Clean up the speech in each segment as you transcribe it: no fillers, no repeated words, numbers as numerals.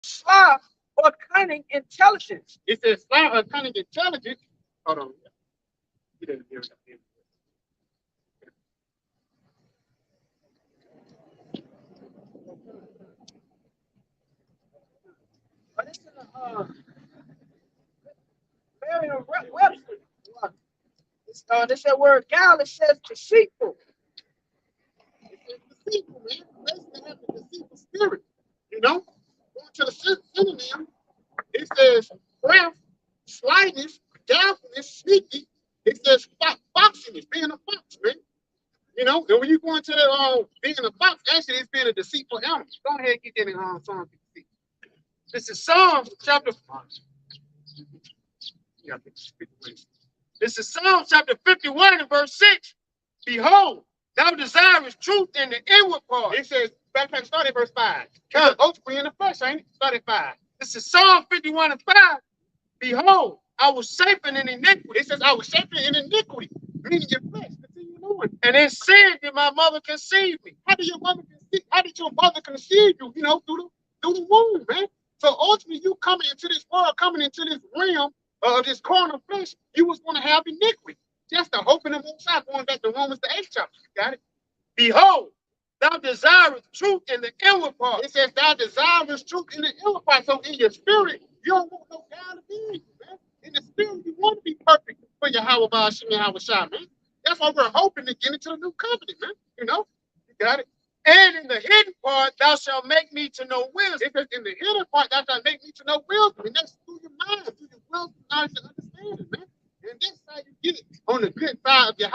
sly or cunning intelligence. It says sly or cunning intelligence. Hold on. You didn't hear that. But it's in the Merriam-Webster. This that word guile. It says deceitful. It's deceitful, man. Basically, have a deceitful spirit. You know, going to the synonym, it says craft, slyness, doubtfulness, sneaky. It says foxiness, being a fox, man. You know, and when you go into the being a fox, actually, it's being a deceitful animal. Go ahead and get that in Psalm 50. This is Psalm chapter. This is Psalm chapter 51 and verse 6. Behold, thou desirest truth in the inward part. It says, start at verse 5. Oath free in the flesh, ain't it? Start at 5. This is Psalm 51 and 5. Behold, I was shaping in iniquity. It says, I was shaping in iniquity, meaning your flesh. Continue on. And in sin did my mother conceive me. How did your mother conceive you? You know, through the womb, man. So ultimately, you coming into this world, coming into this realm of this carnal flesh, you was going to have iniquity. Just the hope in the most high, going back to Romans the 8th chapter. You got it? Behold, thou desirest truth in the inward part. It says, thou desirest truth in the inward part. So in your spirit, you don't want no God to be in you, man. In the spirit, you want to be perfect for your Shai, man. That's why we're hoping to get into the new covenant, man. You know? You got it? And in the hidden part, thou shalt make me to know wisdom. It says, in the hidden part, thou shalt make me to know wisdom. And that's through your mind, through your wisdom, knowledge, and understanding, man. And this is how you get it on the good side of your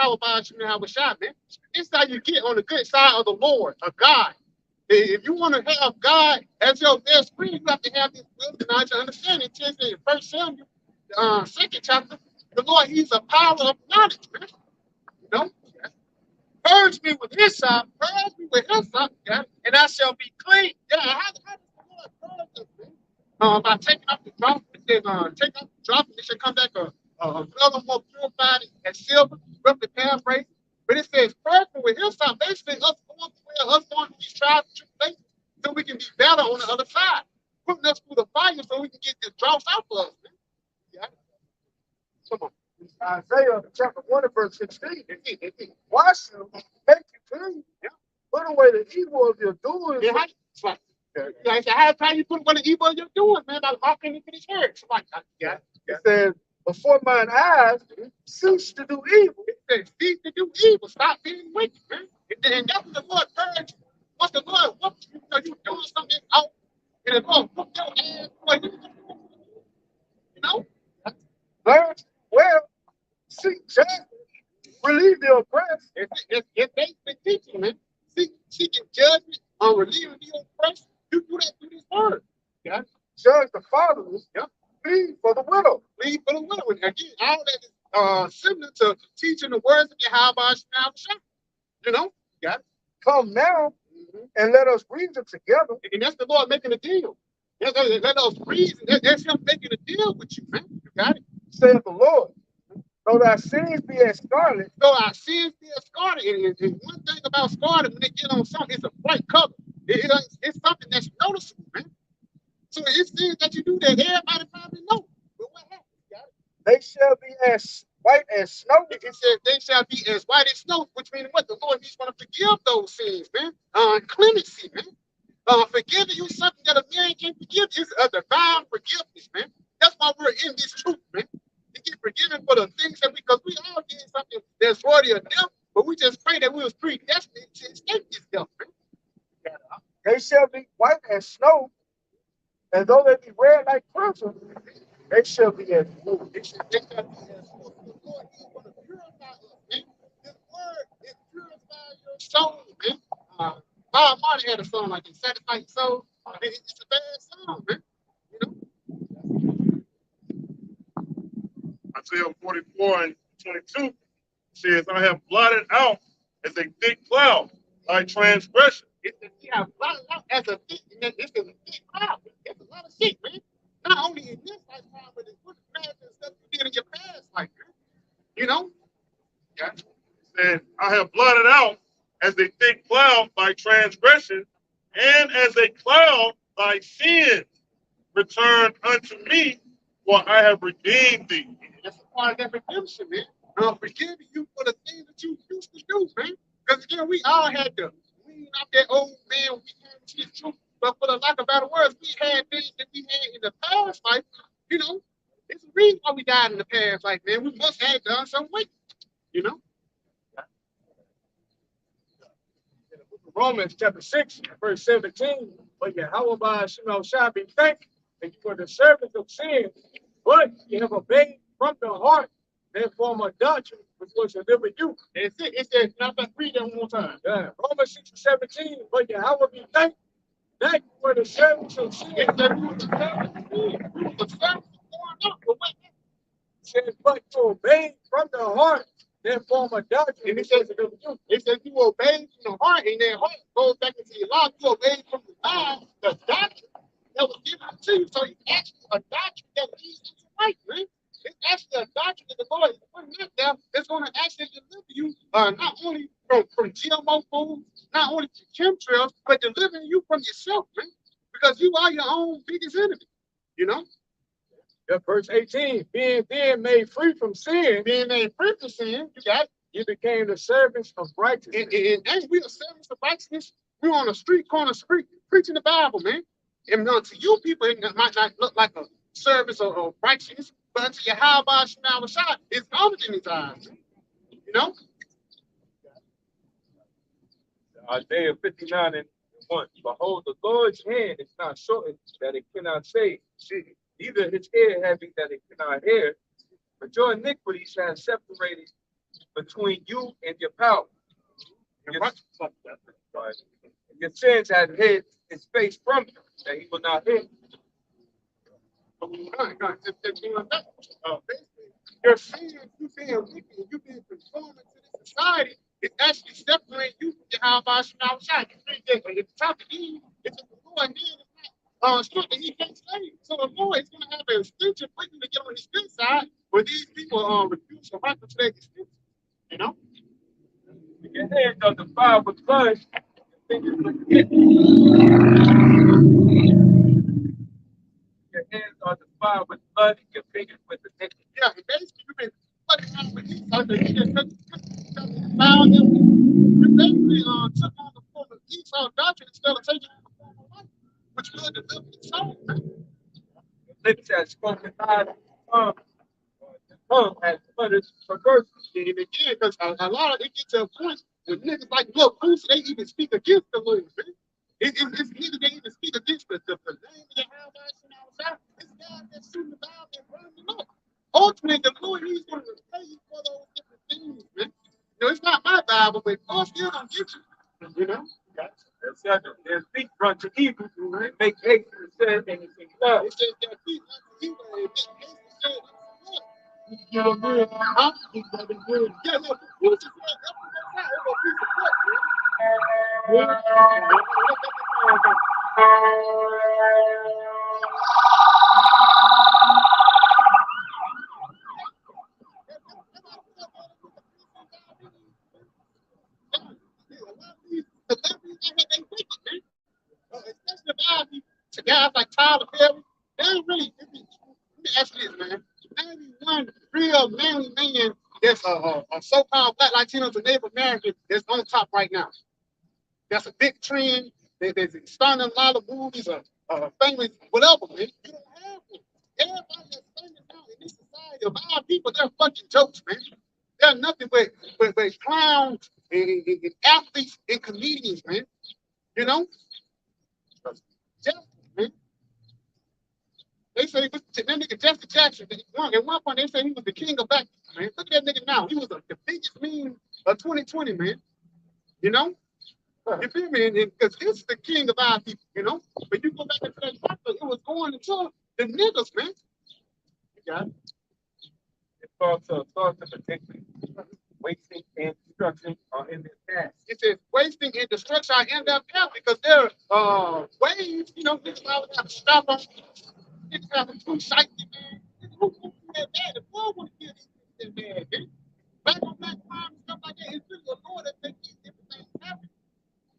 Shai, man. This is how you get on the good side of the Lord, of God. If you want to have God as your best friend, you have to have this wisdom, knowledge, and understanding. It says in 1 Samuel, 2nd chapter, the Lord, he's a power of knowledge, man. You know? Purge me with his side, and I shall be clean. Yeah, how does the Lord purge us, man? By taking off the drop, it says, take off the drop, and it shall come back a another more purified and silver, roughly paraphrase. But it says, purge me with his side, basically us going through these trials and tribulations so we can be better on the other side, putting us through the fire so we can get the drops out for us, man. Yeah. Come on. Isaiah chapter 1 and verse 16. Wash you, make you clean. Yeah. Put away the evil of your doings. Yeah, how you put away the evil of your doings, man, by walking into the church. Yeah. It says, before mine eyes, cease to do evil. It says, cease to do evil. Stop being wicked, man. And that's what the Lord purge. Once the Lord whoops you, you're doing something out, and the Lord whoop your ass, you know? Learn well, seek justice, relieve the oppressed. It's basically teaching, man. Seeking judgment on relieving the oppressed. You do that through this word. Yeah. Judge the fatherless. Yeah. Plead for the widow. Plead for the widow. And again, all that is similar to teaching the words of Yahweh Shai. You know? Yeah. Come now and let us reason together. And that's the Lord making a deal. Let us reason. That's him making a deal with you, man. You got it. Saith the Lord. Though thy sins be as scarlet. Though our sins be as scarlet. And one thing about scarlet, when they get on something, it's a bright color. It's something that's noticeable, man. So it's things that you do that everybody probably know. But what happens? They shall be as white as snow. It says they shall be as white as snow, which means what? The Lord, he's going to forgive those sins, man. Clemency, man. Forgiving you something that a man can't forgive. It's a divine forgiveness, man. That's why we're in this truth, man. To get forgiven for the things that because we all did something that's worthy of death, but we just pray that we was predestined to escape this death, man. They shall be white as snow, and though they be red like crimson, they shall be as blue. They shall be as blue. The Lord is going to purify us, man. This word is purify your soul, man. Bob Marley had a song like this, Satisfy Your Soul. It's a bad song, man. You know? Isaiah 44 and 22 says, I have blotted out as a thick cloud thy transgression. It's blotted out as a thick, it's a thick cloud. It's a lot of shit, man. Not only in this lifetime, but it's what the past and stuff you did in your past life, man. You know? Yeah. It says, I have blotted out as a thick cloud thy transgression, and as a cloud thy sins. return unto me, for I have redeemed thee. That's a part of that redemption, man. I'm forgiving you for the things that you used to do, man. Because again, we all had to wean out that old man. We had to the truth. But for the lack of better words, we had things that we had in the past life. You know, it's a reason why we died in the past life, man. We must have done some way, you know. Romans chapter 6, verse 17. But Yahweh shall be thanked that you were the servants of sin, but you have obeyed from the heart that form of doctrine which was delivered you. It's it. It says, not that read that one more time. Yeah. Romans 6 and 17. But Yahweh be thanked that you were the servants of sin. It's that we were the servants of sin. We were the servants of going up. But what Says, but to obey from the heart that form of doctrine and it which says, was delivered you. it says you obey from the heart, and that heart goes back into your life. You obey from the mind, the doctrine that was given to you. So it's actually a doctrine that leads into life, man. It's actually a doctrine that the Lord is putting out there that's going to actually deliver you not only from GMO food, not only from chemtrails, but delivering you from yourself, man. Because you are your own biggest enemy, you know? Yeah, verse 18. Being then made free from sin, Being made free from sin, you got it. you became the servants of righteousness. And we are servants of righteousness. We're on a street corner preaching the Bible, man. And to you people, it might not look like a service of righteousness, but unto your how about now shot, it's honored in his eyes. You know? Isaiah 59 and 1. Behold, the Lord's hand is not shortened that it cannot save, neither his ear heavy that it cannot hear. But your iniquities have separated between you and your power. Your sins have hid his face from you, that he will not hear. Your sins, you being wicked, you being conforming to this society, it's actually separating you from your how about now shot. At the top of Eve, it's the Lord, and then it's not strict that he can't save. So the Lord is going to have an extension for you to get on his good side, where these people refuse to run to that extension. You know? Your hands are defiled with blood. Your hands are defiled with blood, and your fingers with iniquity. Yeah, and basically you've been fucking around with Esau, so you just found them. You basically took on the form of Esau doctrine instead of taking on the form of life, which will deliver your soul, man. Lips has spoken lies, tongue has uttered perverse. And again, because a lot of it gets to a point where niggas like, look, who should they even speak against the Lord, man? It's niggas they even speak against the name of the outside. It's God that's shooting the Bible and burning them up. Ultimately, the Lord, he's going to repay you for those different things, man. You know, it's not my Bible, but God still don't get you. You know? Their feet run to evil and make haste to say anything love. It says their feet run to evil and make haste to say anything love. You know what I mean? Huh? Yeah, look, who just said every piece of work, man? Especially to guys like Tyler Perry, they ain't really. Let me ask you this, man. Maybe one real manly man that's a so-called Black Latinos and Native American that's on top right now. That's a big trend. There's starting a lot of movies, famous, whatever, man. You don't have one. Everybody that's famous now in this society of our people, they're fucking jokes, man. They're nothing but clowns and athletes and comedians, man. You know? Just, man. They say that nigga Jesse Jackson, at one point they said he was the king of black people, man. Look at that nigga now. He was the biggest meme of 2020, man. You know? You feel me? Because this is the king of our people, you know? But you go back into that chapter, it was going into the niggas, man. You got it. It talks of particularly wasting and destruction are in their past. It says wasting and destruction are in their path because there are ways, you know, niggas always have to stop them. Niggas have to do shite, man. Who do that bad? The Lord want to kill these niggas that bad, man. Black on black crime and stuff like that. It's really the Lord that makes these different things happen.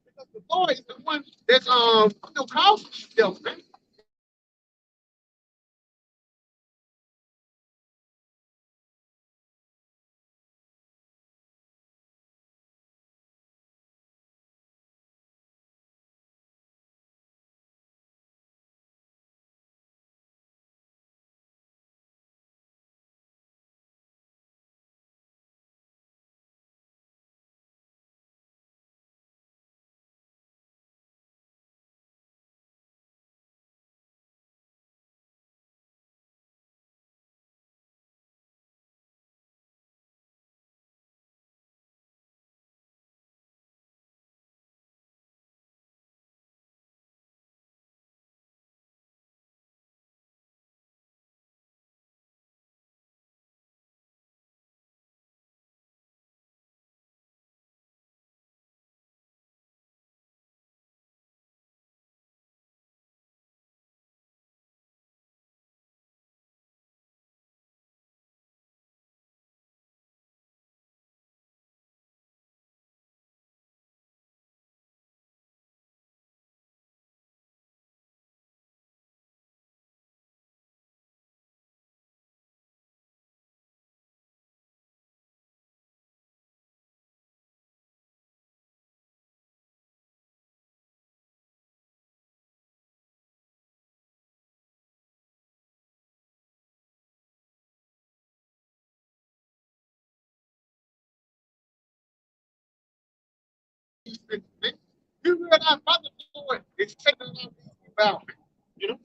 Because the Lord is the one that's causes these deaths, man. these things, man. You realize about the Lord is taking all these people out, man. You know?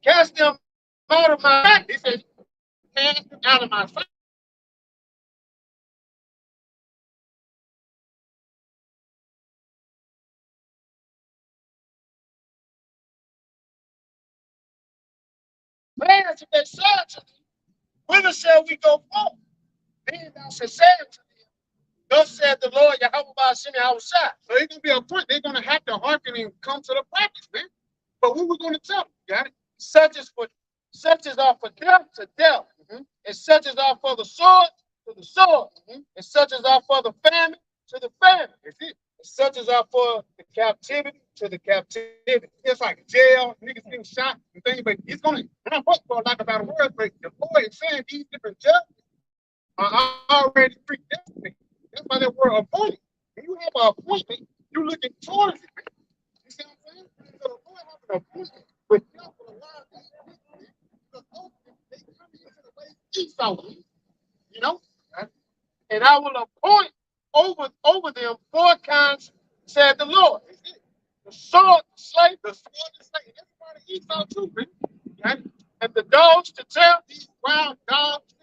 Cast them out of my sight. He says, cast them out of my sight. Man, if they said to thee, whither shall we go forth? Then thou shalt say unto them, thus said the Lord, Yahweh Ba'ashim Yahweh Shai. So it's going to be a point. They're going to have to hearken and come to the practice, man. But what we're going to tell them, got it? Such as are for death to death, and such as are for the sword to the sword, and such as are for the famine to the famine. That's it. And such as are for the captivity to the captivity. It's like jail, niggas getting shot and things, but it's going to ramp up for lack of better words. But the Lord is saying these different judges are already predestinated. That's why they were appointed. When you have an appointment, you're looking towards it. You see what I'm saying? So the Lord has an appointment with them for a lot of things. Because ultimately, they come into the way Esau, you know? And I will appoint over them 4 kinds, said the Lord. The sword, the slave, the sword, the slave. That's part of Esau too, man. Okay? And the dogs to tell these wild dogs,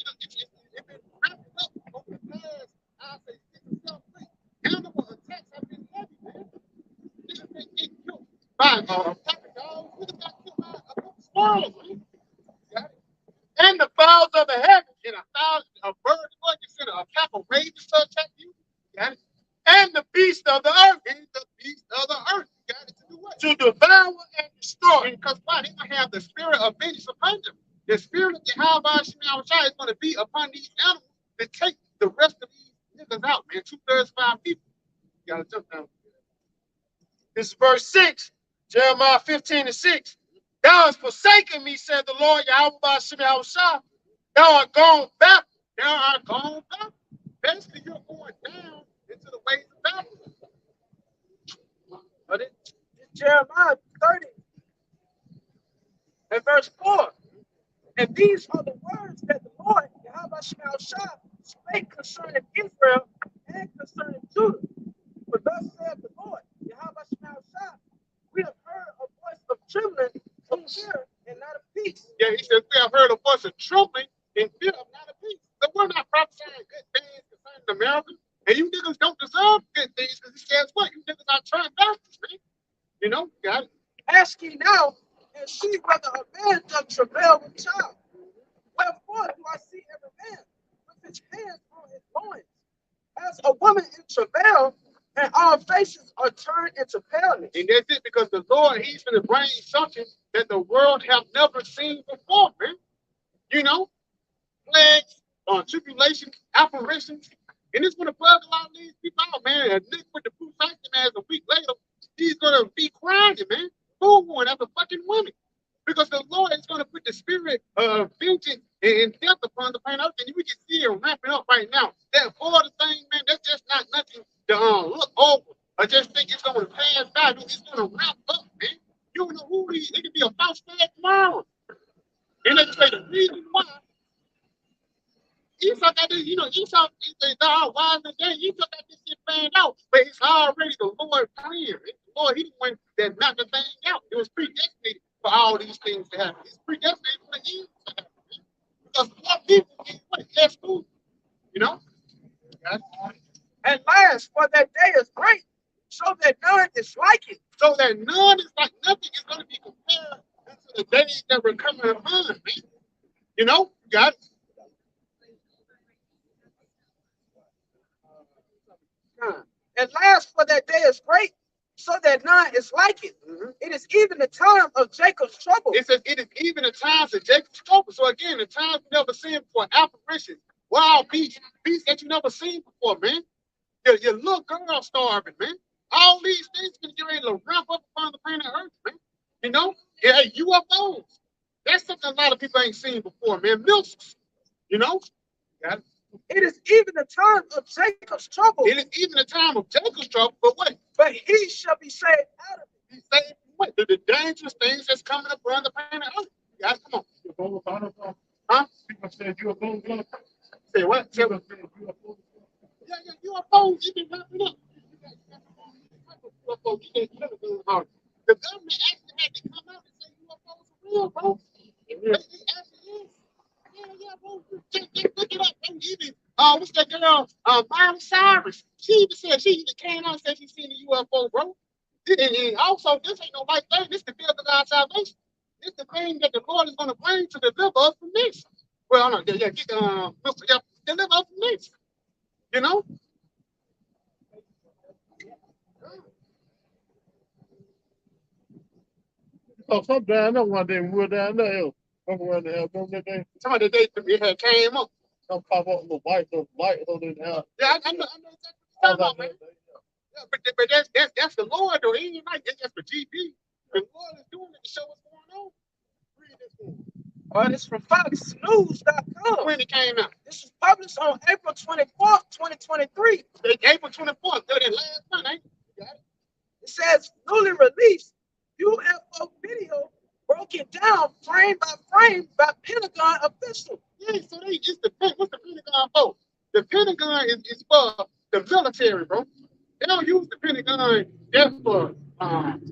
if it wrapped up over the past, I'll say 6 or 7 weeks. Animal attacks have been heavy, man. Niggas been getting killed by a pack of dogs. Niggas got killed by a couple of squirrels, man. Got it? And the fowls of the heaven, and a bird of consider a pack of ravens to attack you. Got it? And the beast of the earth, and the beast of the earth. Got it? To do what? To devour and destroy. Because why? They're going to have the spirit of vengeance upon them. The spirit of Yahweh is going to be upon these animals to take the rest of these niggas out, man. 2/3, 5 people. You got to jump down. This is verse 6, Jeremiah 15:6. Thou hast forsaken me, said the Lord, Yahweh Ba'ashim Yahweh Shai. Thou art gone back. Thou art gone back. Basically, you're going down into the ways of Babylon. But it's Jeremiah 30 and verse 4. And these are the words that the Lord, Yahweh Ba'ashim Yahweh Shai, spake concerning Israel and concerning Judah. For thus said the Lord, Yahweh Ba'ashim Yahweh Shai, we have heard a voice of trembling in fear and not of peace. Yeah, he says we have heard a voice of trembling in fear and not of peace. So we're not prophesying good things concerning America. And you niggas don't deserve good things because he says what? You niggas are transvestites, man. You know, got it. Ask ye now and see whether a man doth travail with child. Wherefore do I see every man with his hands on his loins, as a woman in travail, and all faces are turned into paleness. And that's it, because the Lord, he's going to bring something that the world have never seen before, man. You know, plagues, tribulation, apparitions. And it's going to bug a lot of these people out, man. And Nick with the food safety man a week later, he's going to be crying, man. Boo-hooing after fucking women. Because the Lord is going to put the spirit of vengeance and death upon the planet Earth. And we can see it ramping up right now. That border thing, man, that's just not nothing to look over or just think it's going to pass by. It's going to ramp up, man. You don't know who these, it could be a false flag tomorrow. And they can say the reason why Esau got this, you know, Esau, they're all wise and day. Esau got this shit planned out, but it's already the Lord clear. The Lord, he the one that knocked the thing out. It was predestinated for all these things to happen. It's predestinated for the evil to happen. Because more people get what? Less food, you know? And last, for that day is great, so that none is like it. So that none is like nothing is going to be compared to the days that we're coming upon, man. You know? Got it? And last, for that day is great, so that none is like it. It is even the time of Jacob's trouble. It says it is even the times of Jacob's trouble. So again, the times you never seen before, apparitions, wild beasts that you never seen before, man. Your little girl starving, man. All these things can get ready to ramp up upon the planet Earth, man. You know? Yeah, UFOs. That's something a lot of people ain't seen before, man. Missiles, you know? Got it. It is even the time of Jacob's trouble. It is even the time of Jacob's trouble, but what? But he shall be saved out of it. He saved from what? The dangerous things that's coming upon the planet Earth. Guys, come on. Huh? People said UFOs. Say what? Yeah, UFOs. real, bro. It actually is. Yeah, bro. Just look it up, bro. Even what's that girl? Miley Cyrus. She even said she even came out and said she seen the UFO, bro. And also, this ain't no light thing. This the field of our salvation. This the thing that the Lord is gonna bring to deliver us from this. Well, no, yeah, deliver us from this. You know? Oh, some down there one day we were down there. Remember when that day? Some of the days it had came up. Some pop up little light holding out. Yeah, I know exactly what you're talking about, man. Yeah, but that's the Lord, though. He ain't like that's just for GP. The Lord is doing it to show what's going on. Read this one. Oh, this from FoxNews.com. When it came out. This was published on April 24th, 2023. April 24th, that last month, ain't it? You got it? It says newly released UFO video broken down frame by Pentagon official. Yeah, so what's the Pentagon for? The Pentagon is for the military, bro. They don't use the Pentagon just for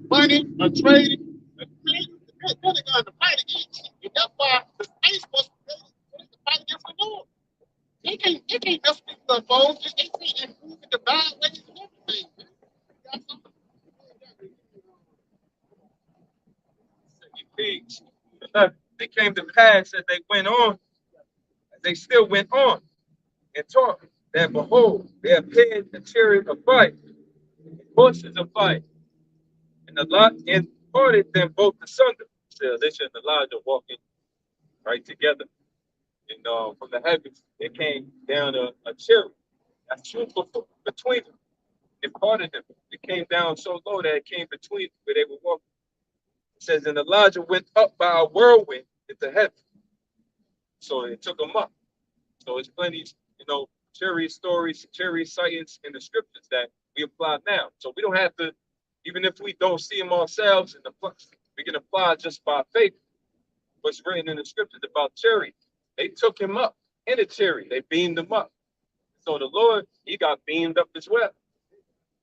money or trading. They use the Pentagon to fight against it. And that's why the Space Force is to fight against the Lord. They can't mess with the folks. They say improve the divine ways and everything, man. Got something. Pigs. They came to pass as they went on, as they still went on and taught that behold, they appeared a chariot of fire, horses of fire, and the lot and parted them both asunder. So Elisha and Elijah walking right together. And from the heavens, there came down a chariot, a troop between them. It parted them. It came down so low that it came between where they were walking. It says, and Elijah went up by a whirlwind into heaven. So it took him up. So it's plenty, chariot stories, chariot sightings in the scriptures that we apply now. So we don't have to, even if we don't see them ourselves, we can apply just by faith what's written in the scriptures about chariot. They took him up in a chariot. They beamed him up. So the Lord, he got beamed up as well,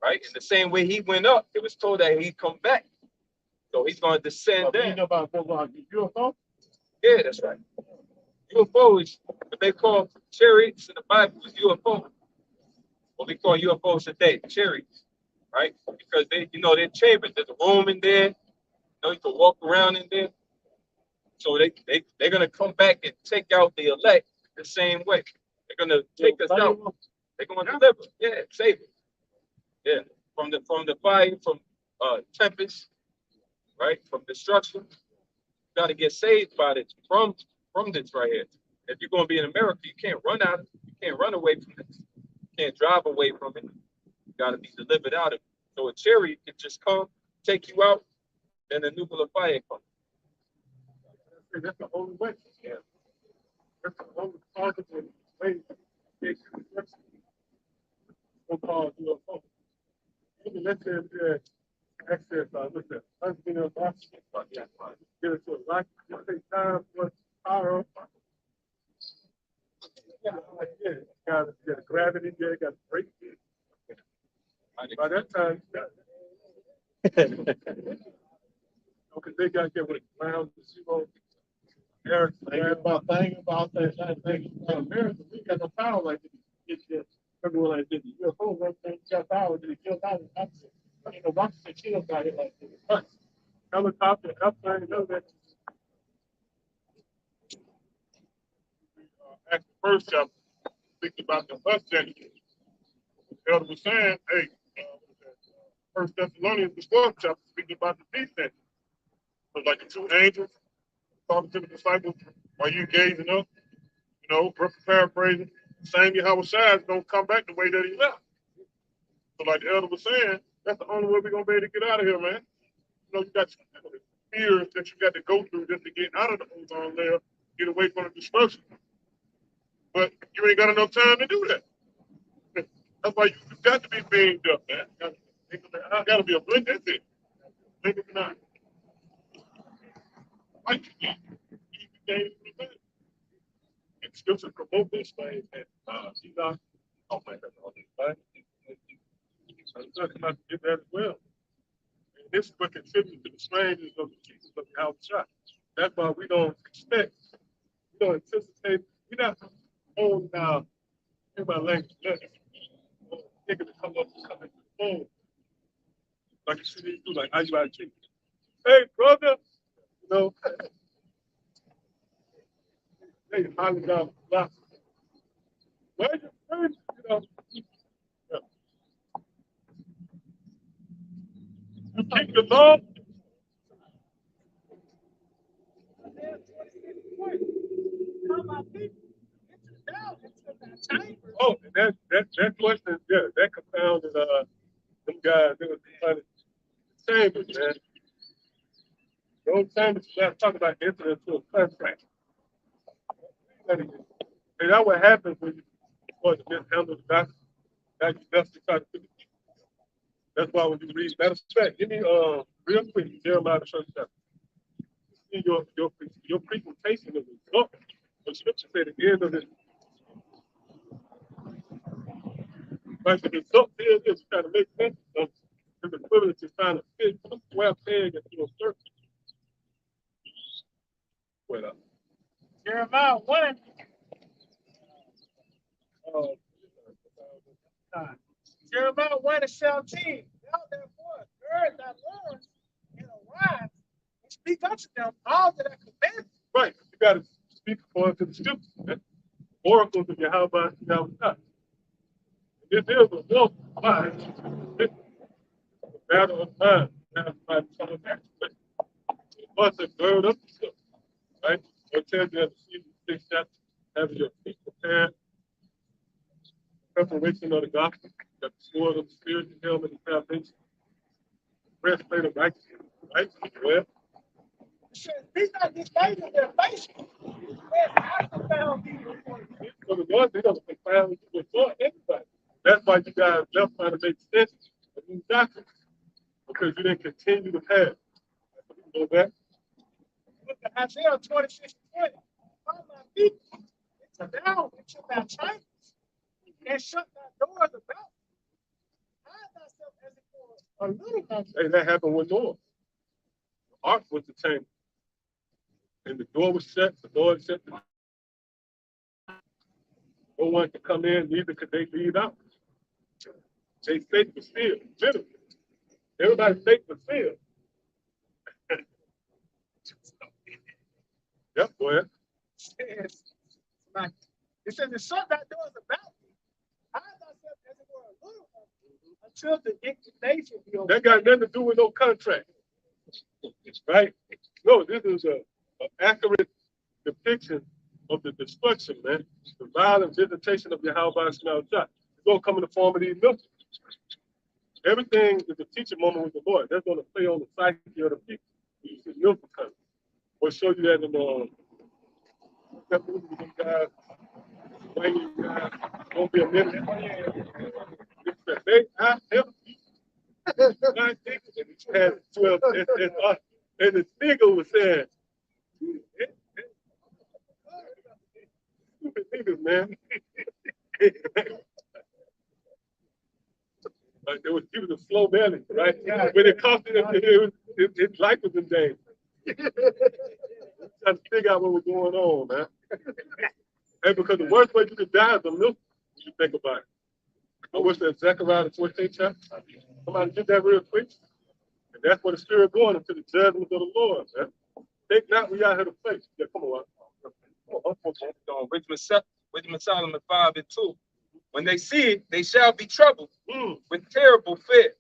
right? In the same way he went up, it was told that he'd come back. So he's going to descend down. UFO? Yeah, that's right. UFO is what they call chariots in the Bible is UFO. What we call UFOs today, chariots, right? Because they're chambers. There's a room in there. You can walk around in there. So they're gonna come back and take out the elect the same way. They're gonna take us out. They're gonna deliver. Yeah, save it. Yeah, from the fire, from tempest, right? From destruction. You gotta get saved by this from this right here. If you're gonna be in America, you can't run out. You can't run away from this. You can't drive away from it. You gotta be delivered out of it. So a chariot can just come, take you out, then a nuclear fire comes. That's the only way. Yeah. That's the only possible way to get so-called UFO. Even let's say if access, what's that? Unbeknownst get it to a life, it takes time for power. Yeah, got the gravity there, got the brake. By that time, because they got to get with the ground, the zero. Thing about that, America, we got no power like this. Remember when I did the UFO, we got power, did it kill power? You know, once the kill got it like this. But helicopter, airplane, you know that. At the first chapter, thinking about the bus journey. The elder was saying, hey, First Thessalonians, the 4th chapter, speaking about the peace center. So like the two angels talking to the disciples while you gazing up, paraphrasing, same Yahweh Shai is gonna come back the way that he left. So like the elder was saying, that's the only way we're gonna be able to get out of here, man. You got fears that you got to go through just to get out of the ozone layer, get away from the destruction. But you ain't got enough time to do that. That's why you got to be beamed up, man. I gotta be a blink, that's it. Blink it not. Like you can't and scripture promote this thing and you know, oh my God, all this thing. So I'm talking about to get that as well. And this is what contributes to the strangeness of the Jesus of the outside. That's why we don't expect, we don't anticipate, we're not on now, in my language, thinking to come up and come into the phone. Like you see these do, like, how you out to hey, brother, you know, hey, hollering down the block. Where's your friend? You know, yeah. You keep the law. Oh, that question, yeah, that confounded them guys. They was trying to chambers, man. Those chambers got to talk about entering into a contract. And that's what happens when you start to mishandle the document. Now you definitely try to figure it out. That's why when you read, matter of fact, give me real quick, Jeremiah the first chapter. See your presentation of the result. The scripture said at the end of it, like the result is just trying to make sense of the equivalent to trying to fit a square peg into a circle. What up? Jeremiah 1. Jeremiah 1:17. Now therefore, heard thy words and arise and speak unto them all that I command. Right. You got to speak according to the scriptures. Man. Oracles of Yahweh, Yahweh. This is a war. Why? This is a battle of time. Must have girded up yourself. Right? It tells you at the 6th chapter, having your feet prepared, preparation of the gospel, the sword of the spirit, the helmet of salvation, breastplate of righteousness. Right? Well, These are these things in their face. I found these before. so the Lord, they're going to confound you before everybody. That's why you guys left trying to make sense of these doctrines, because you didn't continue the path. You know that? Look at Isaiah 26:20. All my people, it's down into thy chambers and shut thy doors about. Hide thyself as it were a little mountain. Hey, that happened with Noah. The ark was the chamber. And the door was shut, the door was shut. No one could come in, neither could they leave out. They faith was sealed, literally. Everybody's faith was sealed. Yep, go ahead. It says, and shut thy doors about thee. Hide thyself as it were a little mountain until the indignation be over. That got nothing to do with no contract. Right? No, this is an accurate depiction of the destruction, man. The violent visitation of Yahweh Shema. It's going to come in the form of these milk. Everything is a teaching moment with the Lord. That's going to play on the psyche of the people. You see milk coming. We'll show you that in guys, guys, won't be a minute. I help you. And the nigga was saying, stupid niggas, man. He was a slow belly, right? When it cost him, his life was in danger. Trying to figure out what was going on, man. Hey, because the worst way you could die is a milk, when you think about it. I wish that Zechariah the 14th chapter. Somebody get that real quick. And that's where the spirit going into the judgment of the Lord, man. Think not we out here to face. Yeah, come on. Wisdom Solomon 5:2. When they see it, they shall be troubled with terrible fear,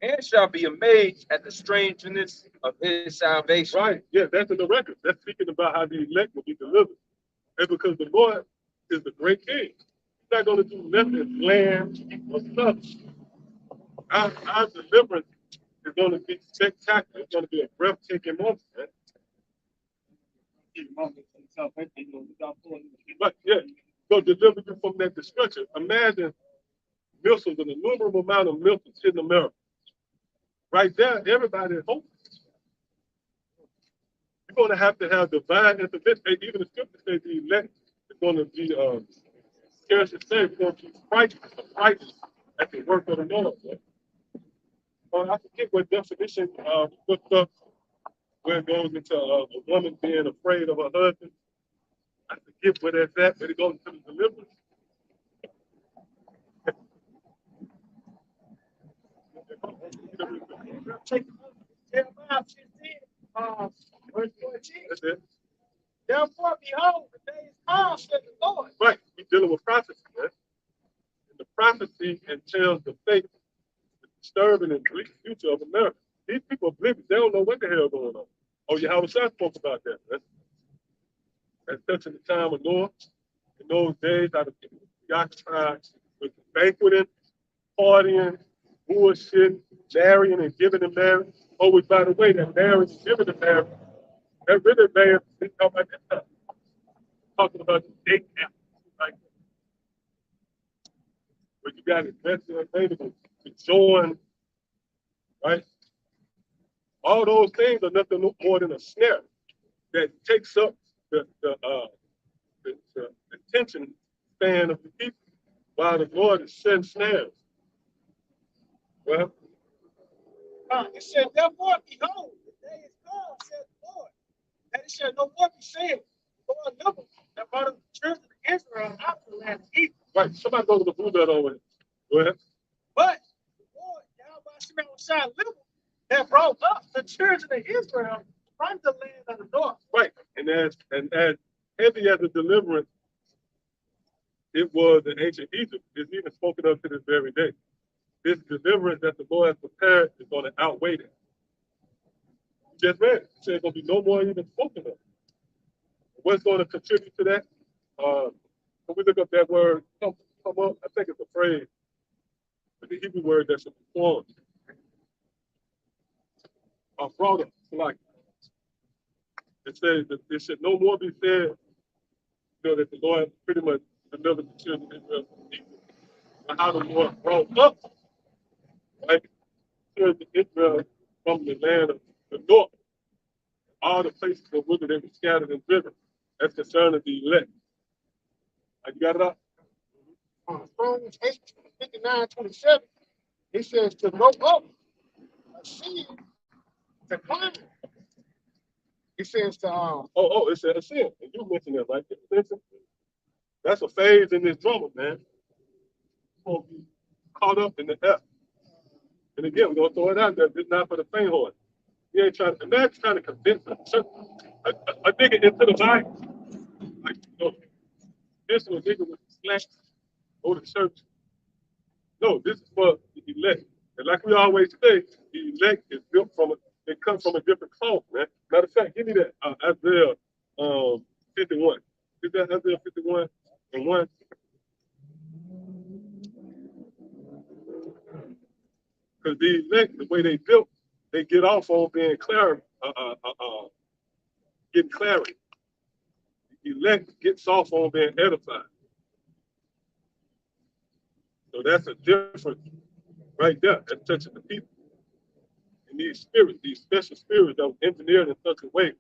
and shall be amazed at the strangeness of his salvation. Right. Yeah, that's in the record. That's speaking about how the elect will be delivered. And because the Lord is the great king, he's not going to do nothing bland or stuff. Our deliverance is going to be spectacular. It's going to be a breathtaking moment, man. But yeah, so deliver you from that destruction. Imagine missiles, an innumerable amount of missiles hitting America. Right there, everybody is hoping. You're going to have divine intervention. Even the scripture says the elect is going to be scarcely saved. It's going to be frightened at the work of the Lord. I forget what definition looked up where it goes into a woman being afraid of her husband. I forget where that's at, but it goes into the deliverance. Jeremiah 15, verse 14. That's it. Therefore, behold, the day is come, said the Lord. Right. We're dealing with prophecy, man. And the prophecy entails the fate, the disturbing and bleak future of America. These people are oblivious. They don't know what the hell going on. Oh, yeah, Howard Shah spoke about that. That's touching the time of Noah. In those days, how the people were preoccupied with banqueting, partying, bullshit, marrying and giving in marriage. Oh, which, by the way, that marriage and giving in marriage, that really man is talking about this stuff. Talking about the date now. Like, but you got invested available to join, right? All those things are nothing more than a snare that takes up the attention span of the people while the Lord is setting snares. Well, It said, therefore, behold, the day is come, said the Lord. And it shall no more be said, Lord, never, that brought the children of Israel out of the land of Egypt. right, somebody go to the blue letter over here. Go ahead. But the Lord, Yahweh Shai Living, that brought up the children of Israel from the land of the north. Right, and as heavy as a deliverance it was in ancient Egypt, it's even spoken of to this very day. This deliverance that the Lord has prepared is going to outweigh that. Just read it. It said going to be no more even spoken of. What's going to contribute to that? When we look up that word, come up, I think it's a phrase, but the Hebrew word that's performed. Brought up, like it says that there should no more be said, that the Lord pretty much delivered the children of Israel from Egypt. But how the Lord brought up, right, children of Israel from the land of the north, all the places of whither they were scattered and driven. That's concerning the elect. You got it up? Romans 8:59-27, he says to go up, ascend, to climb. He says to it said ascend. And you mentioned that, right? Listen, that's a phase in this drama, man. You're going to be caught up in the F. And again, we're going to throw it out there. This is not for the faint hearted. You ain't trying to, imagine trying to convince a nigga into the Bible. Like, this was a nigga with slacks, go to church. No, this is for the elect. And like we always say, the elect is built from it comes from a different cloth, man. Matter of fact, give me that Isaiah 51. Is that Isaiah 51 and 1? Because the elect, the way they built, they get off on being getting clarity. The elect gets off on being edified. So that's a difference right there. That's touching the people. And these spirits, these special spirits that were engineered in such a way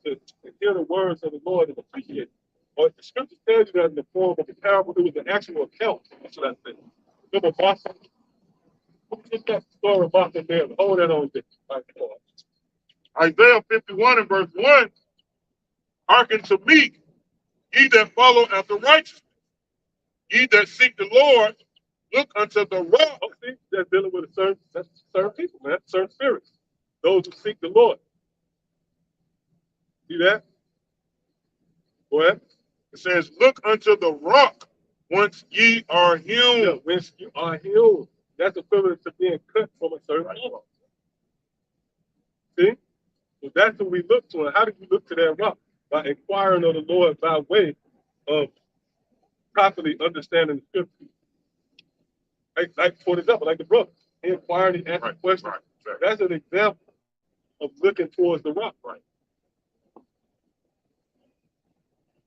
to hear the words of the Lord and appreciate it. Or the scripture tells you that in the form of a parable, it was an actual account. That's what I say. Remember Boston? What's that story of Boston there? Hold that on there. Isaiah 51 and verse 1, hearken to me, ye that follow after righteousness, ye that seek the Lord, look unto the rock. Oh, see, that's dealing with certain people, man, certain spirits. Those who seek the Lord. See that? Go ahead. It says, look unto the rock, whence ye are hewn. Yeah, whence you are healed. That's equivalent to being cut from a certain rock. See? So that's what we look to. And how do we look to that rock? By inquiring of the Lord by way of properly understanding the scripture. Like for example, like the brother. He inquired, he asked a question. Right. That's an example of looking towards the rock, right?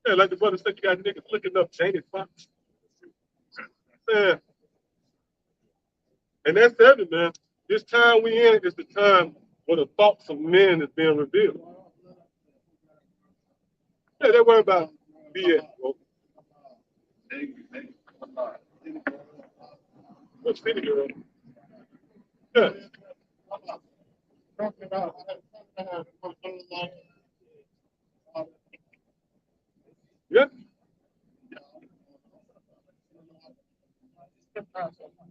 Yeah, like the brother said, you got niggas looking up Jamie Foxx. Yeah. And that's evident, man. This time we in is the time where the thoughts of men is being revealed. Yeah, they worry about BS, bro. What's the girl? Yeah. talking about Yeah.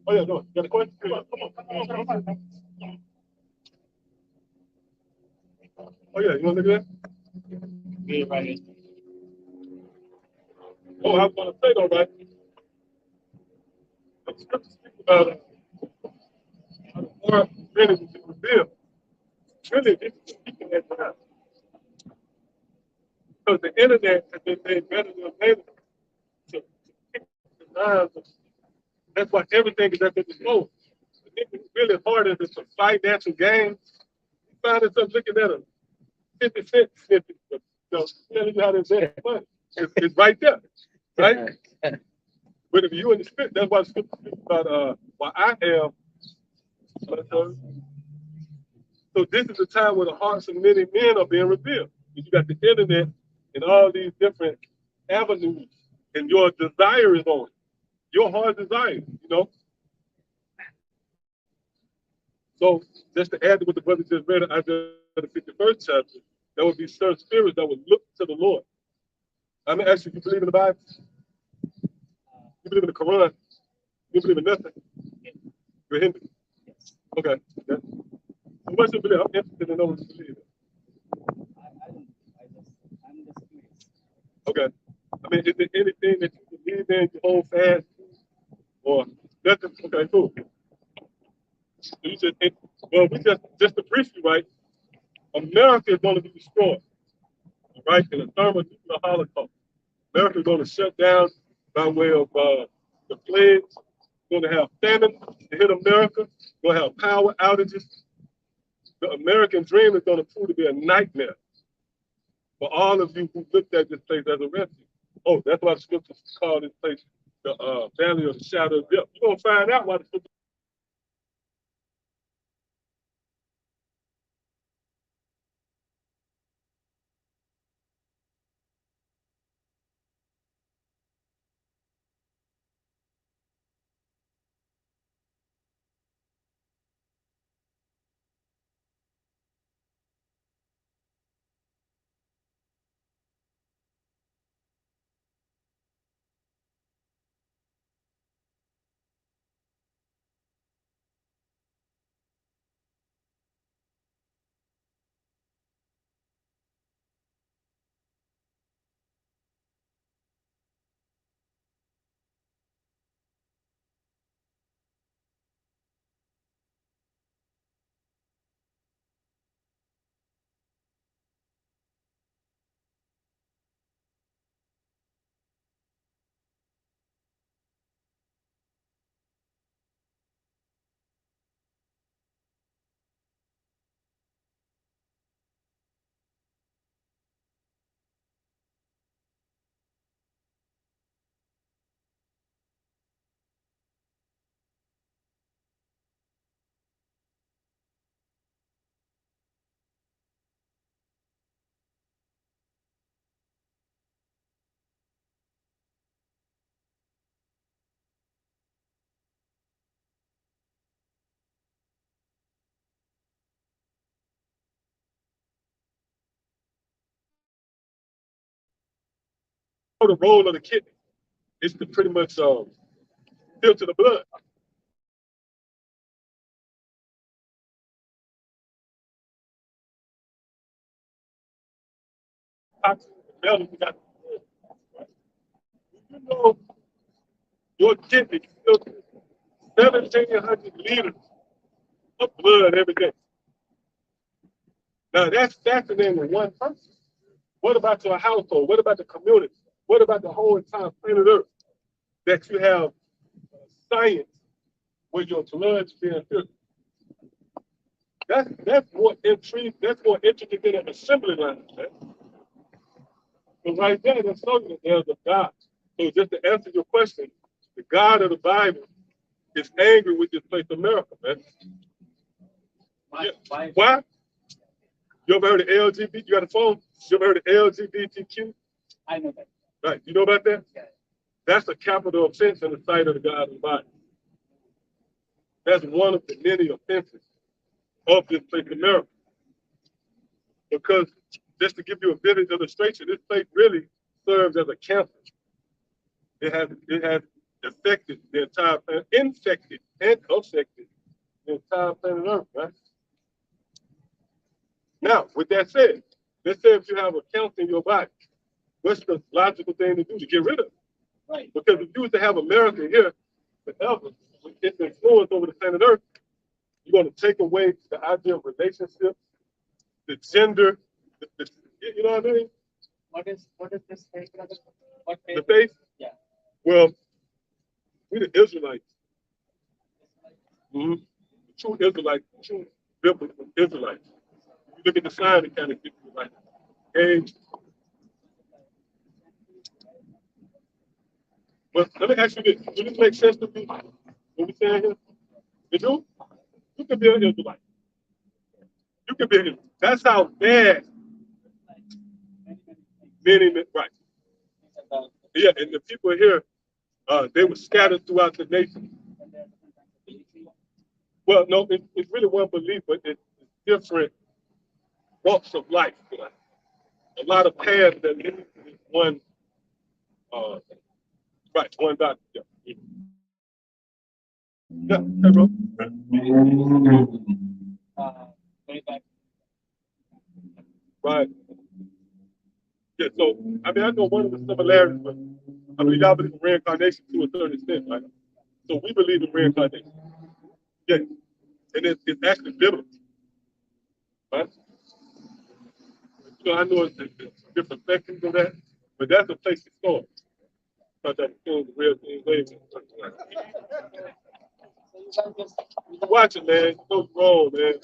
Oh yeah, no. You got a question? Come on, come on, come on. Oh yeah, you want to look at that? Yeah, right. Oh, I was going to say though, right? The scripture speaks about the more really was revealed. Really, this is speaking at time. Because the internet has been made better than available to pick up the minds of. That's why everything is at the disposal. It's really hard as it's a financial game. You find yourself looking at a 50 cent snippet, telling you how to invest money. It's right there, right? But if you in the script, that's why the scripture speaks about why I am. So this is the time where the hearts of many men are being revealed. You got the internet and all these different avenues, and your desire is on it. Your heart desire, you know. So just to add to what the brother just read, Isaiah the 51st chapter, there would be certain spirits that would look to the Lord. I'm gonna ask you, you believe in the Bible? You believe in the Quran? You believe in nothing? You're Hindu. Okay. Yeah. So what's your belief? I'm interested in knowing what you believe in. Okay. I mean, is there anything that you believe in, you hold fast, or nothing? Okay, cool. So you said, well, we just to brief you, right? America is going to be destroyed, right? In a thermonuclear holocaust. America is going to shut down by way of the plagues. We're going to have famine to hit America. We're going to have power outages. The American dream is going to prove to be a nightmare for all of you who looked at this place as a refuge. Oh, that's why the scriptures call this place the valley of the shadow of death. You're going to find out why the scripture. The role of the kidney is to pretty much filter the blood. You know, your kidney filters 1,700 liters of blood every day. Now that's fascinating in one person. What about your household? What about the community? What about the whole entire planet Earth? That you have science where your blood's being filtered. That's more intriguing. That's more intricate than an assembly line. Right? So right there, that's showing that there's a God. So just to answer your question, the God of the Bible is angry with this place, America, man. Yeah. Why? You ever heard of LGBT? You got a phone? You ever heard of LGBTQ? I know that. Right. You know about that? Yeah. That's a capital offense in the sight of the God of the Bible. That's one of the many offenses of this place, America. Because just to give you a vivid illustration, this place really serves as a cancer. It has affected the entire planet, infected and affected the entire planet Earth, right? Now, with that said, let's say if you have a cancer in your body, what's the logical thing to do to get rid of it? Right. Because if you was to have America here forever, with its influence over the planet Earth, you're going to take away the idea of relationships, the gender, you know what I mean? What is this faith, brother? What faith? The faith? Yeah. Well, we the Israelites. Mm-hmm. The true Israelites, true biblical Israelites. You look at the sign, it kind of gives you like age. But let me ask you this. Does this make sense to you? What we saying here? You do? You can be an Israelite. You can be an Israelite. That's how bad many, right. Yeah, and the people here, they were scattered throughout the nation. Well, no, it's really one belief, but it's different walks of life. You know? A lot of paths that lead to one, right, one doctor. Yeah. Yeah, hey, bro. Right. Yeah, so, I mean, I know one of the similarities, but I mean, y'all believe in reincarnation to a certain extent, right? So we believe in reincarnation. Yeah. And it's actually biblical, right? So I know it's different sections of that, but that's a place to start. Because that's the real thing. Watch it, man. Go wrong, man.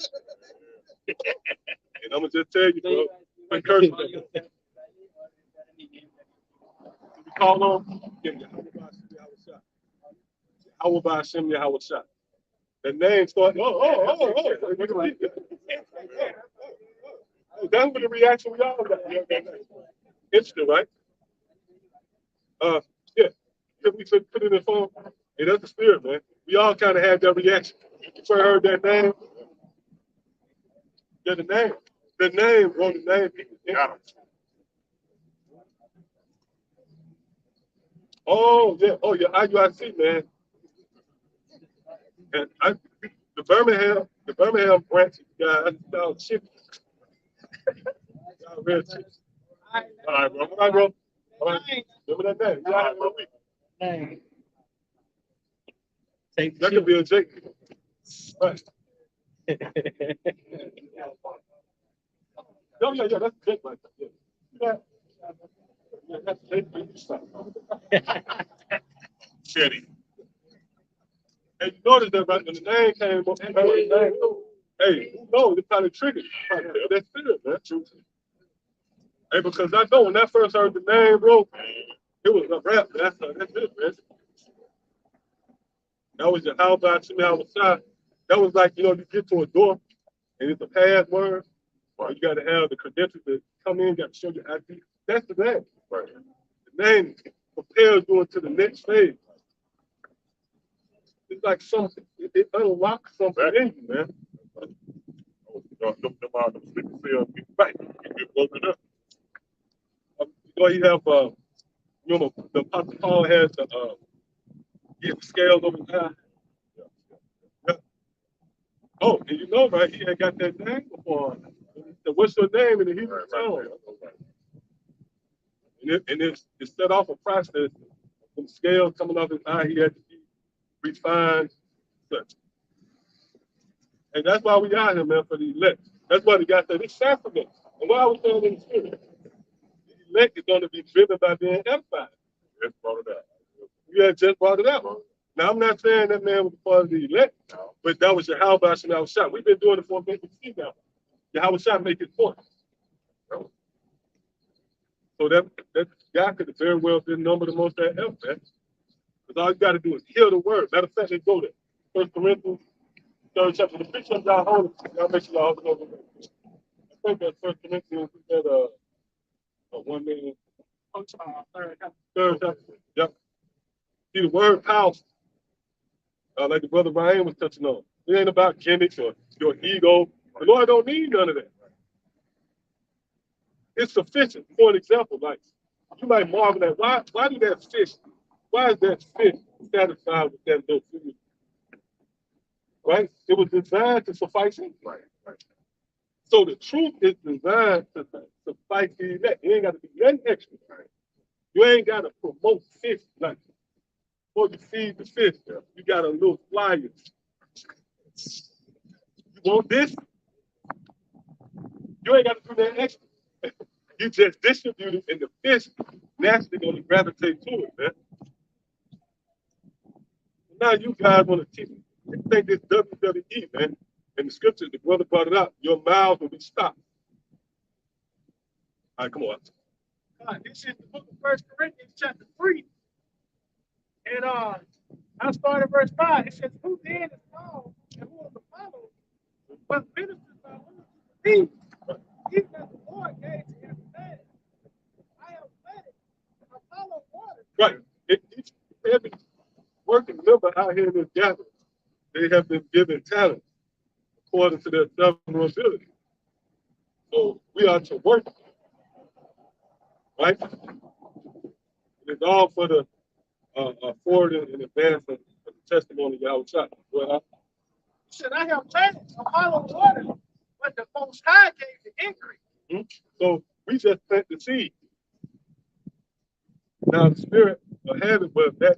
And I'm going to just tell you, bro. I'm cursing them. We call on, yeah, how about Shimmy Hawashah? The name started, That's what the reaction we all got. Interesting, right? Yeah. If we put it in the phone, hey, that's the spirit, man. We all kind of had that reaction. You first heard that name? Yeah, the name. The name, bro, the name. People got it. Oh, yeah. Oh, yeah. IUIC, man. And the Birmingham branch, guys, y'all shit. Y'all real shit. All right, bro. All right, bro. All right. Remember that name. All right, bro. That could be a Jake. Right. No, yeah, that's Jake right there. Yeah. Yeah, that's Jake. Shetty. And you notice that right when the name came up, hey, who knows? It probably triggered. That's it, man. Hey, because I know when I first heard the name, bro, it was a rap. That's it, man. That was your how about you, how was shot. That was like, you get to a door and it's a password. Or you got to have the credentials to come in, got to show your ID. That's the name. Right. The name propels you into the next phase. It's like something, it unlocks something in you, man. Right. You woken up. You have, the Apostle Paul has the scales over his eye. Yeah. Oh, and right? He had got that name before. So what's your name in the Hebrew tongue? And it set off a process from scales coming off his eye. He had to be refined, such. And that's why we are here, man, for the elect. That's why the guy said it's sacrament. And why I was saying in the spirit, the elect is going to be driven by being edified. Just brought it up. You just brought it up. Now, I'm not saying that man was part of the elect, but that was your how about shot. We've been doing it for a minute now. Your how shot make his point. So that guy could have very well been number the most that help, man. Because all you got to do is hear the word. Matter of fact, let's go there. 1 Corinthians, 3rd chapter. The picture of y'all hold it. Y'all make sure y'all hold it over. I think that's 1 Corinthians, we had 1 minute. 3rd chapter. Yep. See, the word powerful. Like the brother Ryan was touching on. It ain't about gimmicks or your ego. The Lord don't need none of that. it's sufficient. For an example, like you might marvel at why do that fish, why is that fish satisfied with that little food? Right? It was designed to suffice him. Right. So the truth is designed to suffice the elect. You ain't got to be nothing extra. Right? You ain't got to promote fish like before you feed the fish. You got a little flyer. You want this? You ain't got to do that extra. You just distribute it, and the fish naturally going to gravitate to it, man. Now you guys want to teach me. You think this WWE, man, and the scriptures, the brother brought it up, your mouth will be stopped. All right, come on. This is the book of 1 Corinthians chapter 3. And I started verse 5. It says, who then is called and who is Apollo, but ministers by whom he even as the Lord gave to every man. I have planted, Apollo watered. Right. Every working member out here in this gathering, they have been given talent according to their several ability. So we are to work, right? It's all for the forwarding and advancement of the testimony of Yahweh Shai. Well, He said, I have planted, Apollo watered, but the Most High gave the increase. so we just plant the seed. Now the spirit will have it, but that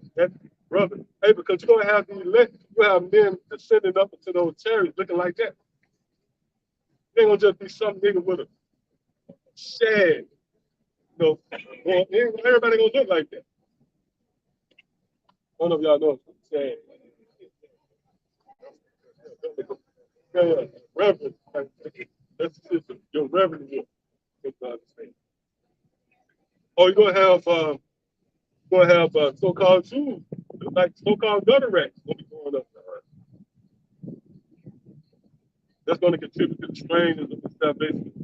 brother, hey, because you're gonna have the elect, you have men descending up into those chariots looking like that. They ain't gonna just be some nigga with a shag. You know, well, everybody gonna look like that. One of y'all know what I'm saying. Yeah, reverend. That's the system. Your reverend will. Oh, you're gonna have so-called Jews, like so-called gutter rats gonna be going up there. That's gonna contribute to the strain of the salvation of the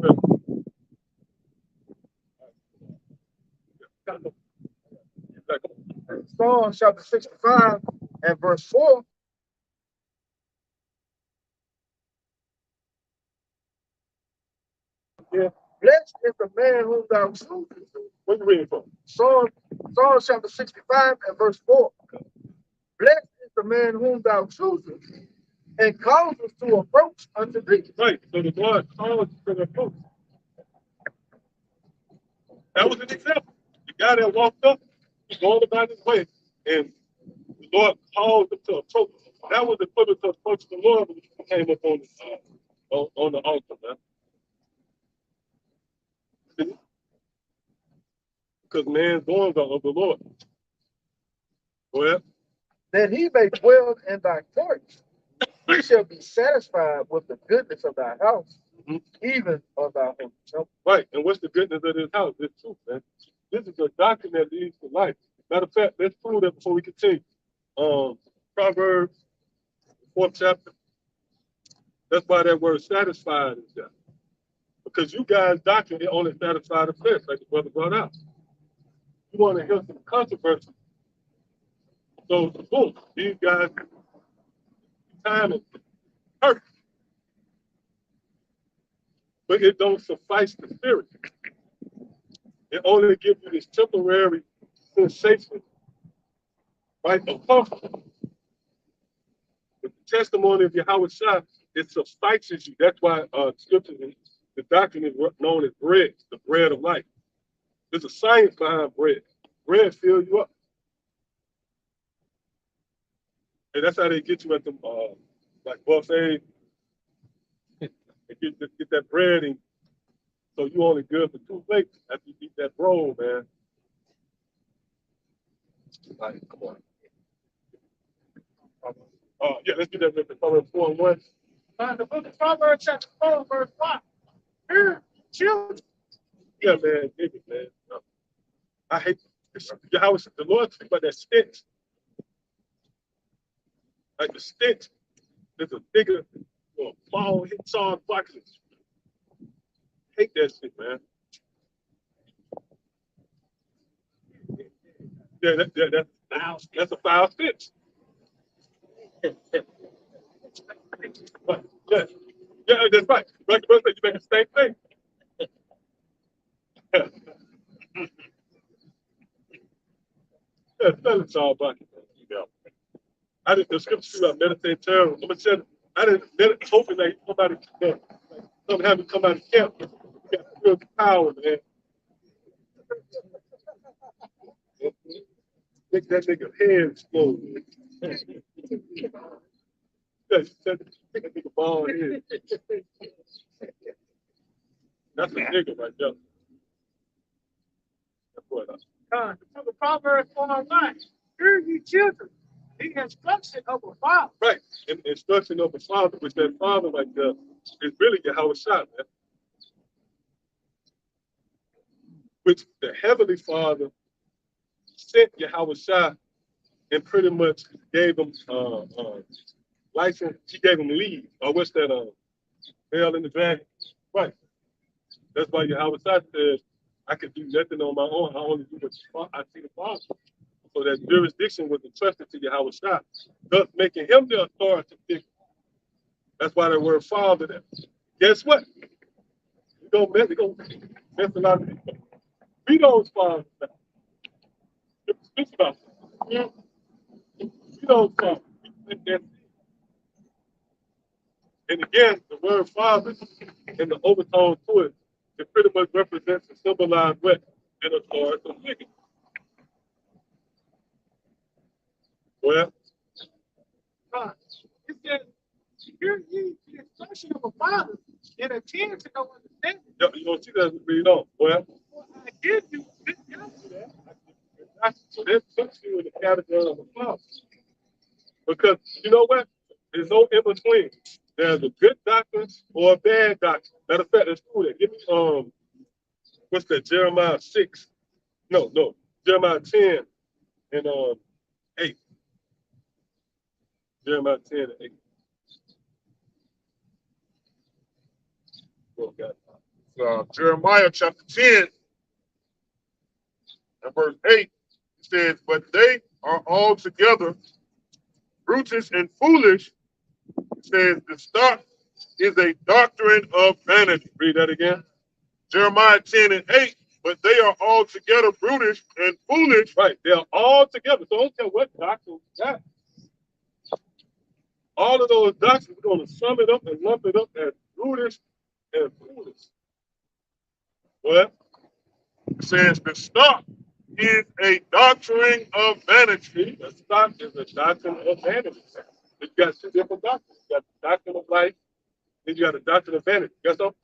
present. Psalm chapter 65 and verse 4. Yeah. Blessed is the man whom thou choosest. Where you reading from? Psalm chapter 65 and verse 4. Blessed is the man whom thou choosest, and causes to approach unto thee. Right. So the Lord calls to the approach. That was an example. The guy that walked up, he's going about his way, and the Lord called him to approach. That was the equivalent to approach the Lord when he came up on the altar, man. Because man's born of the Lord. Go ahead. That he may dwell in thy courts. He shall be satisfied with the goodness of thy house, even of thy holy temple. Right. And what's the goodness of this house? This truth, man. This is a doctrine that leads to life. Matter of fact, let's prove that before we continue. Proverbs, 4th chapter. That's why that word satisfied is there. Because you guys' doctrine, it only satisfies the flesh, like the brother brought out. You want to hear some controversy. So, boom, these guys, time is perfect. But it don't suffice the spirit. It only gives you this temporary sensation, right, of comfort. But the testimony of Yahweh Shai, it suffices you. That's why scripture, the doctrine is known as bread, the bread of life. There's a science behind bread. Bread fills you up. And that's how they get you at them, like buffet. They get that bread, and so you only good for 2 plates after you eat that roll, man. Like, come on. Yeah, let's do that with the Proverbs 4 and 1. The book of Proverbs chapter 4, verse 5. Here, children. Yeah, man, give it, man. I hate how the Lord speaks about that stench. Like the stench, there's a bigger, small hit song boxes. Hate that shit, man. Yeah, that's a foul stench. But, yeah, that's right. Like the brother said, you make the same thing. Yeah, tell us all about it. Yeah. I didn't, the scripture about meditate terror. I'm gonna tell you, I didn't hoping that somebody, something having come out of camp. You got real power, man. Make that nigga head explode. That nigga bald head. That's a nigga right there. That's what So the Proverbs 4:9, hear ye children, the instruction of a father. right. And instruction of the father, which that father right there is really Yahweh Shah, man. Which the heavenly father sent Yahweh Shah and pretty much gave him license. He gave him leave. Or what's that? Hell in the dragon. Right. That's why Yahweh Shah says, I can do nothing on my own. I only do what I see the Father. So that jurisdiction was entrusted to Yahweh Shah, thus making him the authority figure. That's why the word father there. Guess what? We're gonna mess a lot of people. We those fathers now. Speak about it. We those fathers. And again, the word father and the overtone to it, it pretty much represents and symbolizes what? An authoritative figure. Well, It says, hear ye the instruction of a father, and attend to no understanding. you don't see that as we read on. Well, I give you this answer. so that puts you in the category of a father. Because you know what? There's no in between. There's a good doctrine or a bad doctrine. Matter of fact, let's do that. Give me what's that? Jeremiah 6. No, Jeremiah 10 and 8. Jeremiah 10 and 8. Oh, God. Jeremiah chapter 10 and verse 8, it says, but they are altogether brutish and foolish. It says, the stock is a doctrine of vanity. Read that again. Jeremiah 10 and 8, but they are altogether brutish and foolish. Right, they're all together. So I don't care what doctrine you got. All of those doctrines, we're going to sum it up and lump it up as brutish and foolish. What? It says, the stock is a doctrine of vanity. The stock is a doctrine of vanity. You got two different doctrines. You got the doctrine of life, then you got the doctrine of vanity. Guess so?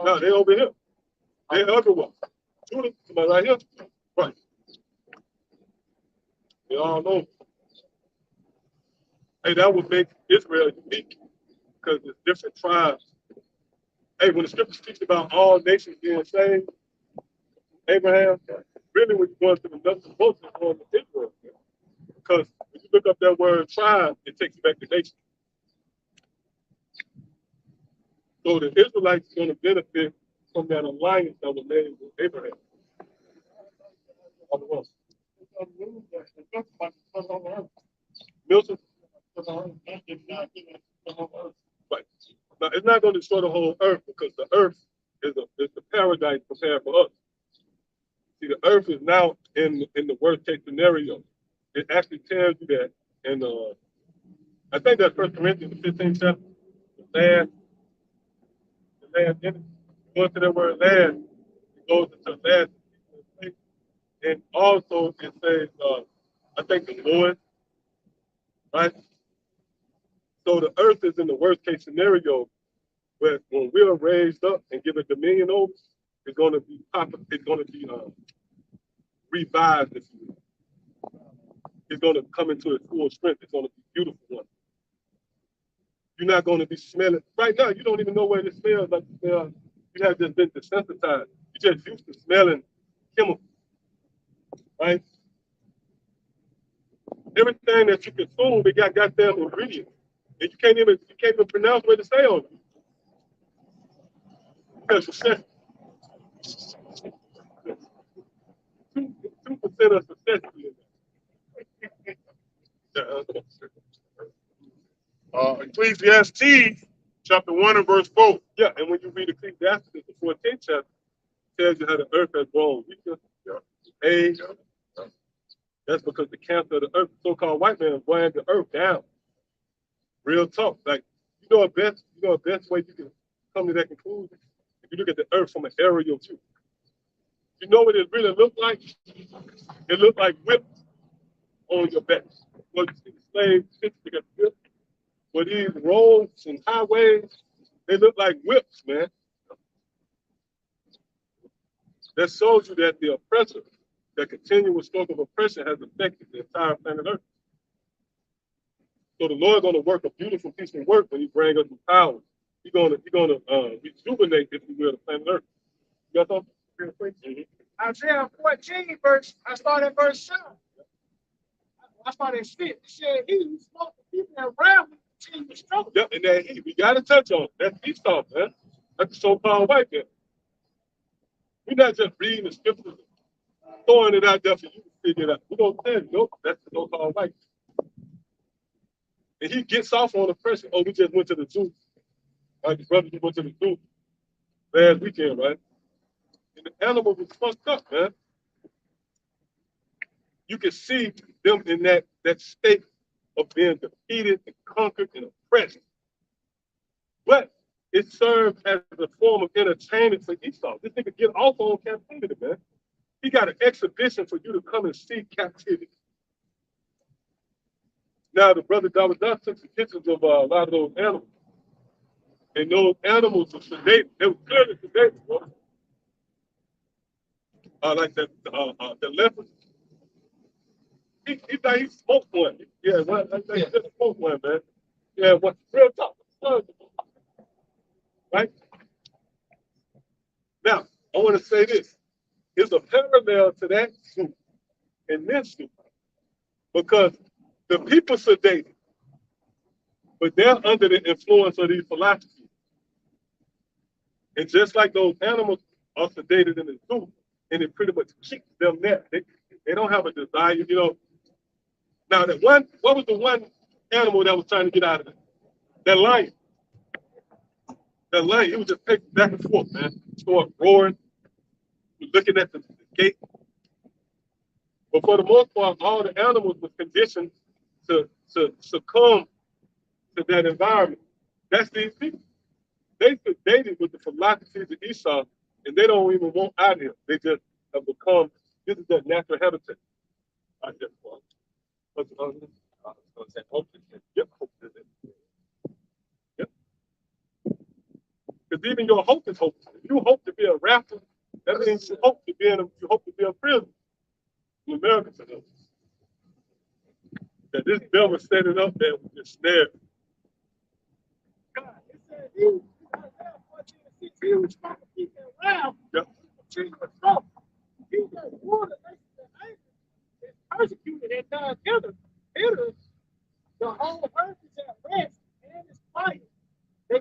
No, they over here. They're everywhere. Judah, somebody right here. Right. They all know. Hey, that would make Israel unique because there's different tribes. Hey, when the scripture speaks about all nations being saved, Abraham, really when you're going to the nuts and bolts is going to Israel. Because when you look up that word tribe, it takes you back to nation. So the Israelites are going to benefit from that alliance that was made with Abraham. Milton? Right. Now, it's not going to destroy the whole earth because the earth is the paradise prepared for us. See, the earth is now in the worst case scenario. It actually tells you that in I think that's 1 Corinthians, the 15th chapter, the land in it. Going to that word land, it goes into land. And also it says, I think the Lord, right? So the earth is in the worst case scenario, but when we are raised up and given dominion over, it's going to be revived. If you will. It's going to come into its full strength. It's going to be a beautiful one. You're not going to be smelling. Right now, you don't even know what it smells like. You have just been desensitized. You're just used to smelling chemicals, right? Everything that you consume, it got goddamn ingredients. And you can't even pronounce what to say on it. Because success. 2% of success. Ecclesiastes chapter 1 and verse 4. Yeah, and when you read Ecclesiastes, the 14th chapter, tells you how the earth has grown weaker, age. That's because the cancer of the earth, so-called white man, weighing the earth down. Real talk. Like, you know the best way you can come to that conclusion? If you look at the earth from an aerial view. You know what it really looked like? It looked like whips on your back. What you see the slaves picture got whips. Where these roads and highways, they look like whips, man. That shows you that the oppressor, that continuous stroke of oppression has affected the entire planet Earth. So the Lord going to work a beautiful piece of work when He brings us to power. He's gonna rejuvenate, if you will, the planet Earth. You got something? Isaiah 14, I started verse 7. I started 6. It said, he who smote the people around me continue to struggle. Yep, and that we got to touch on it. That's Esau, man. That's the so-called white man. We're not just reading the scriptures, throwing it out there for you to figure it out. We're going to tell you, nope, that's the so-called white man. And he gets off on the person. Oh, we just went to the zoo. Like the brother just went to the zoo last weekend, right? And the animal was fucked up, man. You can see them in that state of being defeated and conquered and oppressed. But it served as a form of entertainment for Esau. This nigga get off on captivity, man. He got an exhibition for you to come and see captivity. Now, the brother Dawadah took some pictures of a lot of those animals. And those animals were sedated. They were clearly sedated, bro. Like the leopard. He thought he smoked one. Yeah, he just smoked one, man. Yeah, what real talk. Right? Now, I want to say this. There's a parallel to that zoo and this zoo. Because the people sedated, but they're under the influence of these philosophies. And just like those animals are sedated in the zoo, and it pretty much keeps them there. They don't have a desire, you know. Now, what was the one animal that was trying to get out of it? That lion. That lion, he was just pacing back and forth, man. Start roaring, looking at the gate. But for the most part, all the animals were conditioned to succumb to that environment. That's these people. They sedated with the philosophies of Esau, and they don't even want out here. They just have become, this is their natural habitat. I just want. What's the other? I was going to say hopelessness. Yep, hopelessness. Yep. Because even your hope is hopeless. If you hope to be a rapper, that means you hope to be a prison in America today. That this devil set it up there with this snare. God, it said, he was trying to keep it around. Yep. He just wanted is persecuted and done hitters. The whole earth is at rest and it's quiet. They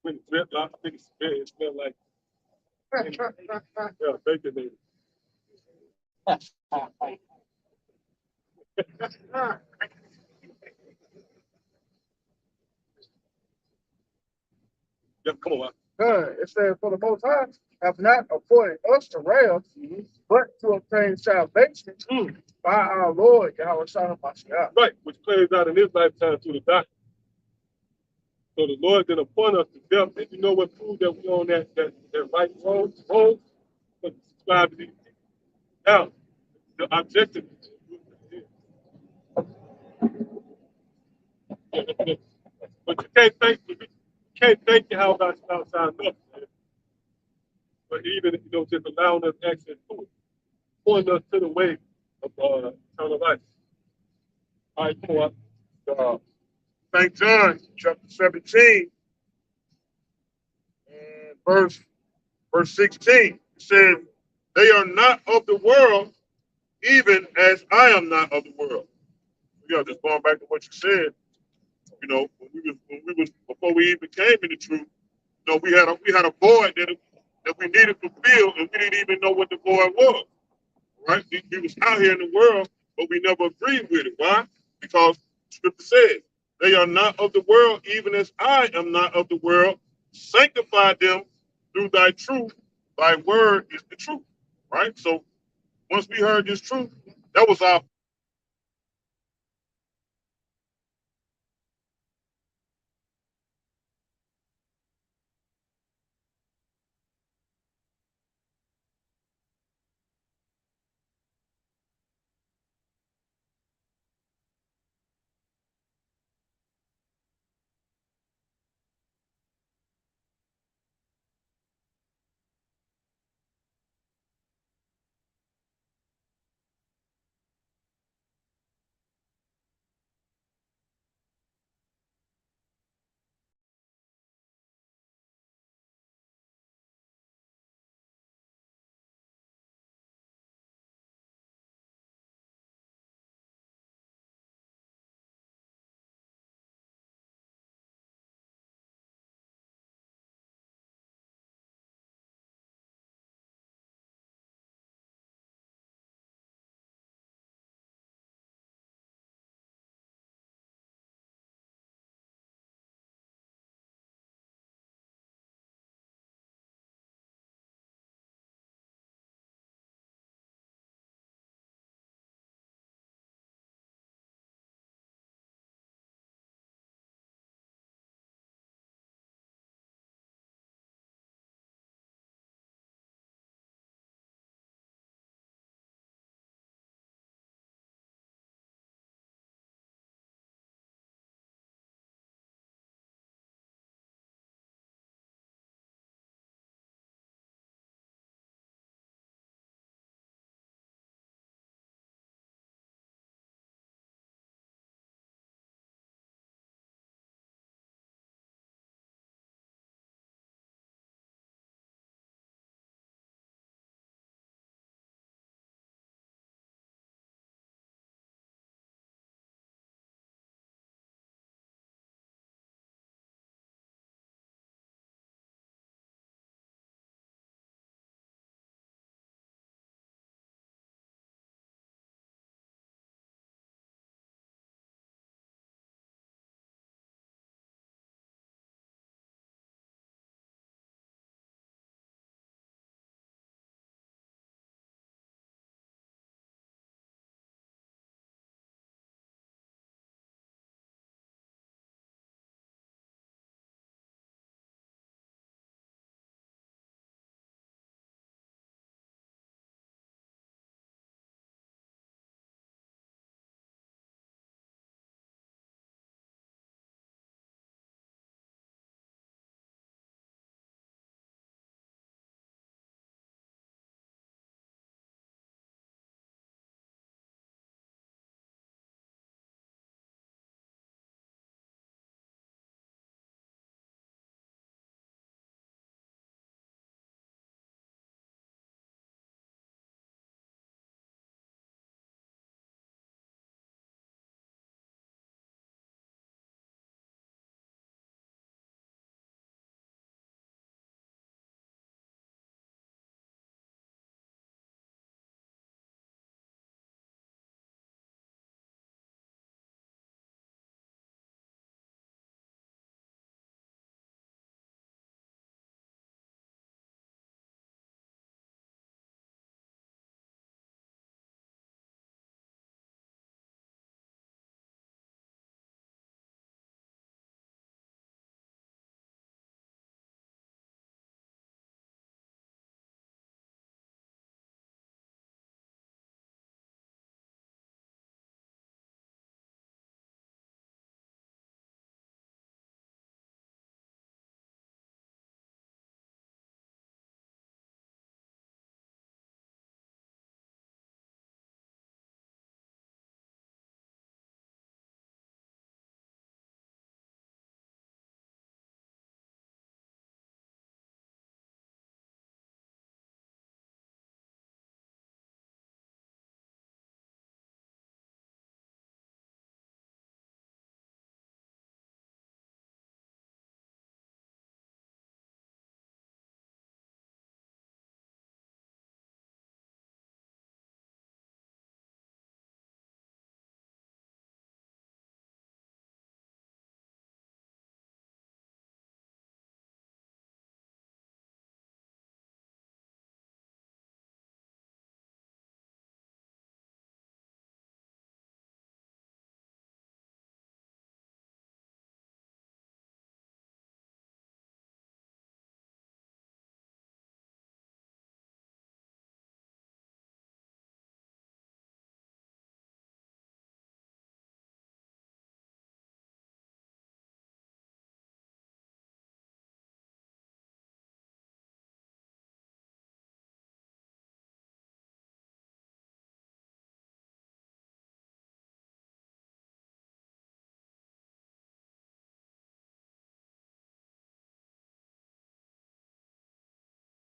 when it smelled like, I think it smelled like, yeah, bacon maybe. Yeah, come on, It says, for the Most High have not appointed us to wrath, but to obtain salvation by our Lord Yahweh Shah Mashiach. right, which plays out in his lifetime through the doctrine. So the Lord did appoint us to death, and you know what proved that we on that right road, but subscribe to these. Now, the objective but you can't thank your house outside nothing, man. But even if you don't just allowing us access to it, pointing us to the way of eternal life. All right, come on. St. John chapter 17 and verse 16. It says, they are not of the world, even as I am not of the world. Yeah, just going back to what you said, you know, when we was before we even came into truth, you know, we had a void that we needed to fill, and we didn't even know what the void was. Right? We was out here in the world, but we never agreed with it. Why? Because Scripture says, they are not of the world, even as I am not of the world. Sanctify them through thy truth. Thy word is the truth. Right? So once we heard this truth, that was our